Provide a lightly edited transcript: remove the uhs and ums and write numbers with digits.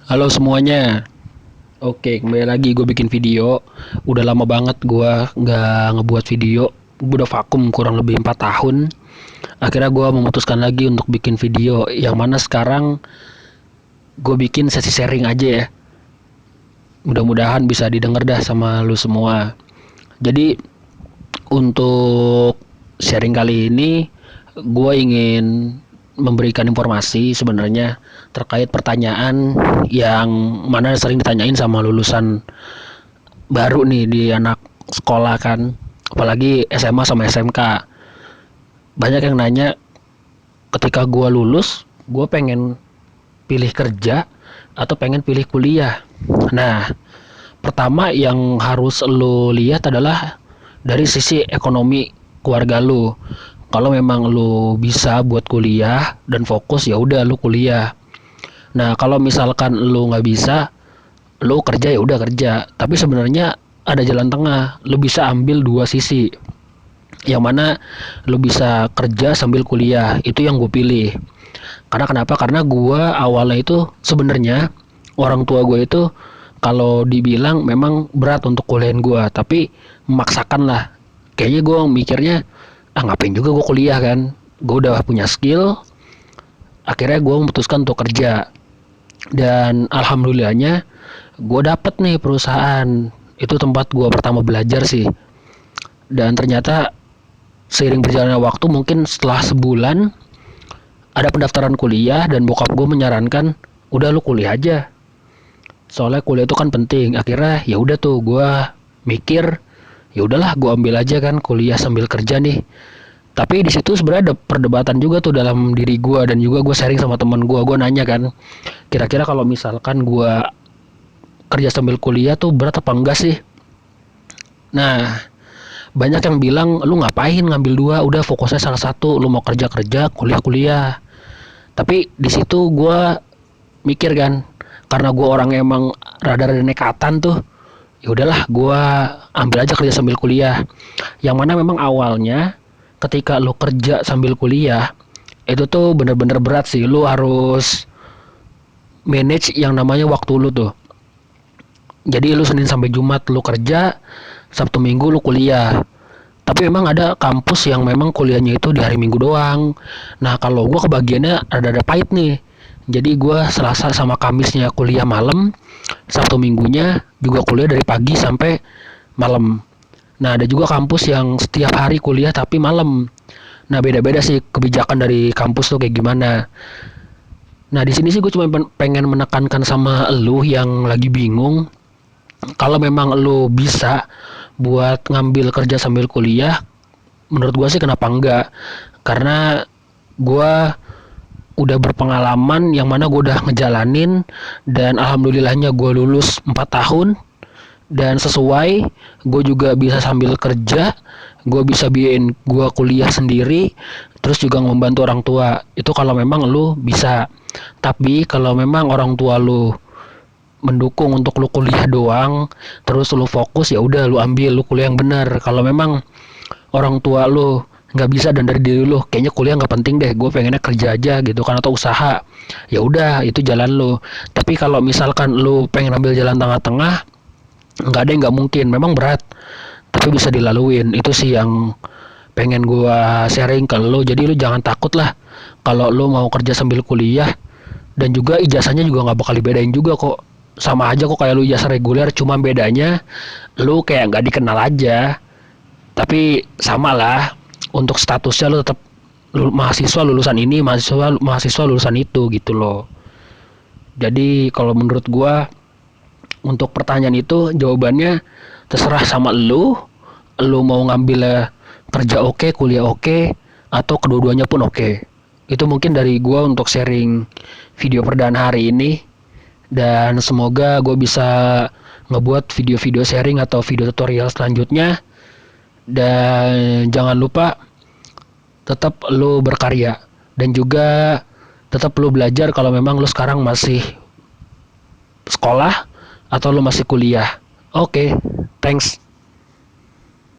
Halo semuanya. Oke, kembali lagi gue bikin video. Udah lama banget gue nggak ngebuat video. Gue udah vakum kurang lebih 4 tahun. Akhirnya gue memutuskan lagi untuk bikin video. Yang mana sekarang gue bikin sesi sharing aja ya. Mudah-mudahan bisa didengar dah sama lu semua. Jadi untuk sharing kali ini gue ingin memberikan informasi sebenarnya terkait pertanyaan yang mana sering ditanyain sama lulusan baru nih di anak sekolah kan, apalagi SMA sama SMK. Banyak yang nanya, ketika gue lulus gue pengen pilih kerja atau pengen pilih kuliah. Nah, pertama yang harus lo lihat adalah dari sisi ekonomi keluarga lo. Kalau memang lo bisa buat kuliah dan fokus, ya udah lo kuliah. Nah, kalau misalkan lo nggak bisa, lo kerja, ya udah kerja. Tapi sebenarnya ada jalan tengah. Lo bisa ambil dua sisi. Yang mana lo bisa kerja sambil kuliah. Itu yang gue pilih. Karena kenapa? Karena gue awalnya itu sebenarnya orang tua gue itu kalau dibilang memang berat untuk kuliahin gue, tapi memaksakan lah. Kayaknya gue mikirnya, ngapain juga gue kuliah kan? Gue udah punya skill. Akhirnya gue memutuskan untuk kerja. Dan alhamdulillahnya gue dapet nih perusahaan. Itu tempat gue pertama belajar sih. Dan ternyata seiring berjalannya waktu, mungkin setelah sebulan ada pendaftaran kuliah dan bokap gue menyarankan, udah lu kuliah aja, soalnya kuliah itu kan penting. Akhirnya ya udah tuh gue mikir, ya udahlah gue ambil aja kan kuliah sambil kerja nih. Tapi di situ sebenarnya ada perdebatan juga tuh dalam diri gue, dan juga gue sharing sama teman gue nanya kan, kira-kira kalau misalkan gue kerja sambil kuliah tuh berat apa enggak sih. Nah, banyak yang bilang, lu ngapain ngambil dua, udah fokusnya salah satu, lu mau kerja kerja, kuliah kuliah. Tapi di situ gue mikir kan, karena gue orang emang rada-rada nekatan tuh, ya udahlah gue ambil aja kerja sambil kuliah. Yang mana memang awalnya ketika lu kerja sambil kuliah itu tuh bener-bener berat sih. Lu harus manage yang namanya waktu lu tuh. Jadi lu Senin sampai Jumat lu kerja, Sabtu Minggu lu kuliah. Tapi memang ada kampus yang memang kuliahnya itu di hari Minggu doang. Nah, kalau gue kebagiannya ada pahit nih. Jadi gue Selasa sama Kamisnya kuliah malam, Sabtu Minggunya juga kuliah dari pagi sampai malam. Nah, ada juga kampus yang setiap hari kuliah tapi malam. Nah, beda-beda sih kebijakan dari kampus tuh kayak gimana. Nah, di sini sih gue cuma pengen menekankan sama elu yang lagi bingung, kalau memang elu bisa buat ngambil kerja sambil kuliah, menurut gue sih kenapa enggak. Karena gue udah berpengalaman yang mana gue udah ngejalanin, dan alhamdulillahnya gue lulus 4 tahun dan sesuai. Gue juga bisa sambil kerja, gue bisa biayain gue kuliah sendiri, terus juga membantu orang tua. Itu kalau memang lu bisa. Tapi kalau memang orang tua lu mendukung untuk lu kuliah doang, terus lu fokus, ya udah lu ambil, lu kuliah yang benar. Kalau memang orang tua lu nggak bisa dan dari diri lu kayaknya kuliah nggak penting deh, gue pengennya kerja aja gitu kan, atau usaha, ya udah itu jalan lu. Tapi kalau misalkan lu pengen ambil jalan tengah-tengah, nggak ada yang nggak mungkin, memang berat tapi bisa dilaluin. Itu sih yang pengen gue sharing ke lu. Jadi lu jangan takut lah kalau lu mau kerja sambil kuliah. Dan juga ijazahnya juga nggak bakal dibedain juga kok, sama aja kok kayak lu ijazah reguler, cuma bedanya lu kayak nggak dikenal aja. Tapi sama lah, untuk statusnya lu tetap mahasiswa lulusan ini, mahasiswa mahasiswa lulusan itu gitu loh. Jadi kalau menurut gua, untuk pertanyaan itu jawabannya terserah sama lu mau ngambil kerja oke, kuliah oke, atau kedua-duanya pun oke. Itu mungkin dari gua untuk sharing video perdana hari ini, dan semoga gue bisa ngebuat video-video sharing atau video tutorial selanjutnya. Dan jangan lupa tetap lu berkarya, dan juga tetap lu belajar kalau memang lu sekarang masih sekolah atau lu masih kuliah. Oke, thanks.